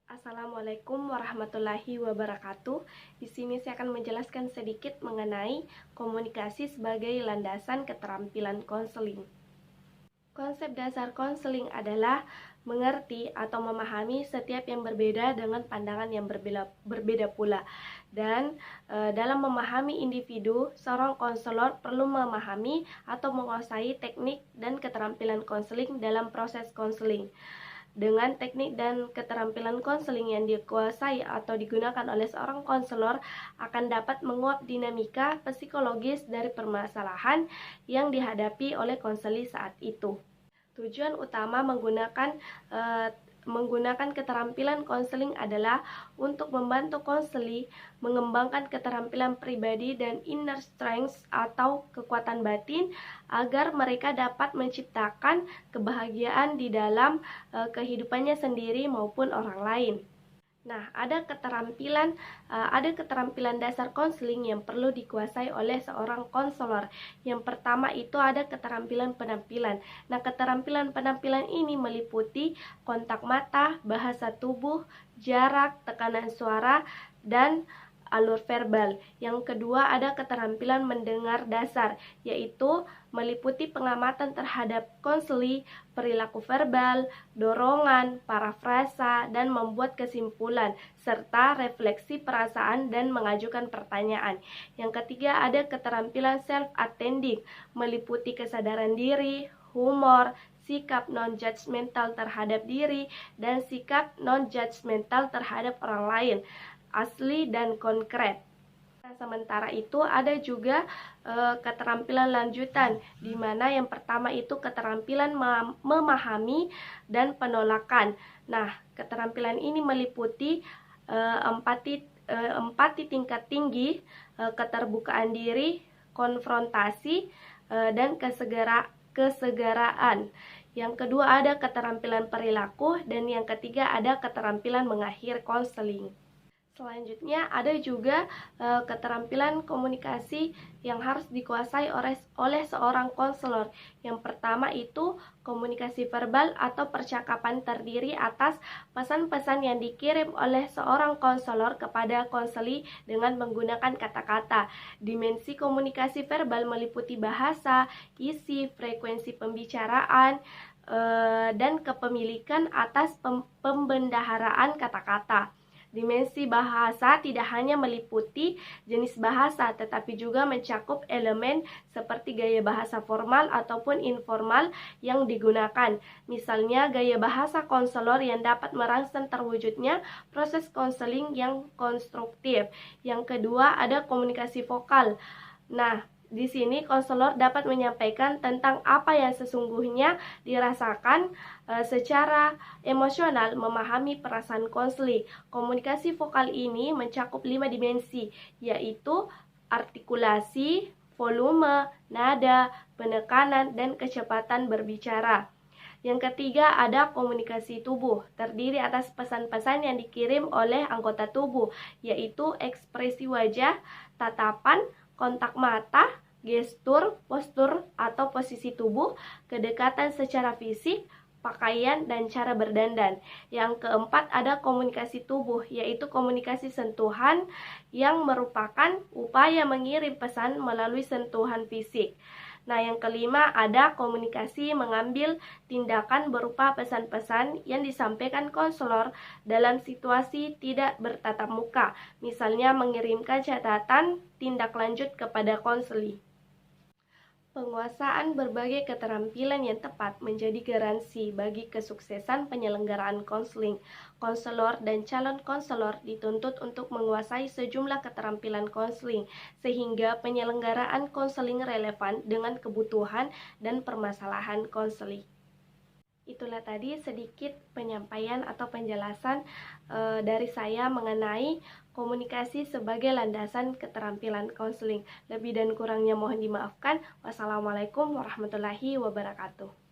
Assalamualaikum warahmatullahi wabarakatuh. Di sini saya akan menjelaskan sedikit mengenai komunikasi sebagai landasan keterampilan konseling. Konsep dasar konseling adalah mengerti atau memahami setiap yang berbeda dengan pandangan yang berbeda pula. Dan dalam memahami individu, seorang konselor perlu memahami atau menguasai teknik dan keterampilan konseling dalam proses konseling. Dengan teknik dan keterampilan konseling yang dikuasai atau digunakan oleh seorang konselor akan dapat menguak dinamika psikologis dari permasalahan yang dihadapi oleh konseli saat itu. Tujuan utama menggunakan keterampilan konseling adalah untuk membantu konseli mengembangkan keterampilan pribadi dan inner strength atau kekuatan batin agar mereka dapat menciptakan kebahagiaan di dalam kehidupannya sendiri maupun orang lain. Nah, ada keterampilan dasar konseling yang perlu dikuasai oleh seorang konselor. Yang pertama itu ada keterampilan penampilan. Nah, keterampilan penampilan ini meliputi kontak mata, bahasa tubuh, jarak, tekanan suara, dan alur verbal. Yang kedua ada keterampilan mendengar dasar, yaitu meliputi pengamatan terhadap konseli, perilaku verbal, dorongan, parafrasa, dan membuat kesimpulan, serta refleksi perasaan dan mengajukan pertanyaan. Yang ketiga ada keterampilan self-attending, meliputi kesadaran diri, humor, sikap non-judgmental terhadap diri, dan sikap non-judgmental terhadap orang lain, asli dan konkret. Nah, sementara itu ada juga keterampilan lanjutan, di mana yang pertama itu keterampilan memahami dan penolakan. Nah, keterampilan ini meliputi empati tingkat tinggi, keterbukaan diri, konfrontasi, dan kesegaraan. Yang kedua ada keterampilan perilaku, dan yang ketiga ada keterampilan mengakhiri konseling. Selanjutnya ada juga keterampilan komunikasi yang harus dikuasai oleh seorang konselor. Yang pertama itu komunikasi verbal atau percakapan terdiri atas pesan-pesan yang dikirim oleh seorang konselor kepada konseli dengan menggunakan kata-kata. Dimensi komunikasi verbal meliputi bahasa, isi, frekuensi pembicaraan, dan kepemilikan atas pembendaharaan kata-kata. Dimensi bahasa tidak hanya meliputi jenis bahasa, tetapi juga mencakup elemen seperti gaya bahasa formal ataupun informal yang digunakan. Misalnya, gaya bahasa konselor yang dapat merangsang terwujudnya proses konseling yang konstruktif. Yang kedua, ada komunikasi vokal. Nah, di sini konselor dapat menyampaikan tentang apa yang sesungguhnya dirasakan secara emosional, memahami perasaan konseli. Komunikasi vokal ini mencakup 5 dimensi, yaitu artikulasi, volume, nada, penekanan, dan kecepatan berbicara. Yang ketiga ada komunikasi tubuh, terdiri atas pesan-pesan yang dikirim oleh anggota tubuh, yaitu ekspresi wajah, tatapan, kontak mata, gestur, postur atau posisi tubuh, kedekatan secara fisik, pakaian, dan cara berdandan. Yang keempat ada komunikasi tubuh, yaitu komunikasi sentuhan yang merupakan upaya mengirim pesan melalui sentuhan fisik. Nah, yang kelima ada komunikasi mengambil tindakan berupa pesan-pesan yang disampaikan konselor dalam situasi tidak bertatap muka, misalnya mengirimkan catatan tindak lanjut kepada konseli. Penguasaan berbagai keterampilan yang tepat menjadi garansi bagi kesuksesan penyelenggaraan konseling. Konselor dan calon konselor dituntut untuk menguasai sejumlah keterampilan konseling, sehingga penyelenggaraan konseling relevan dengan kebutuhan dan permasalahan konseling. Itulah tadi sedikit penyampaian atau penjelasan dari saya mengenai komunikasi sebagai landasan keterampilan konseling. Lebih dan kurangnya mohon dimaafkan. Wassalamualaikum warahmatullahi wabarakatuh.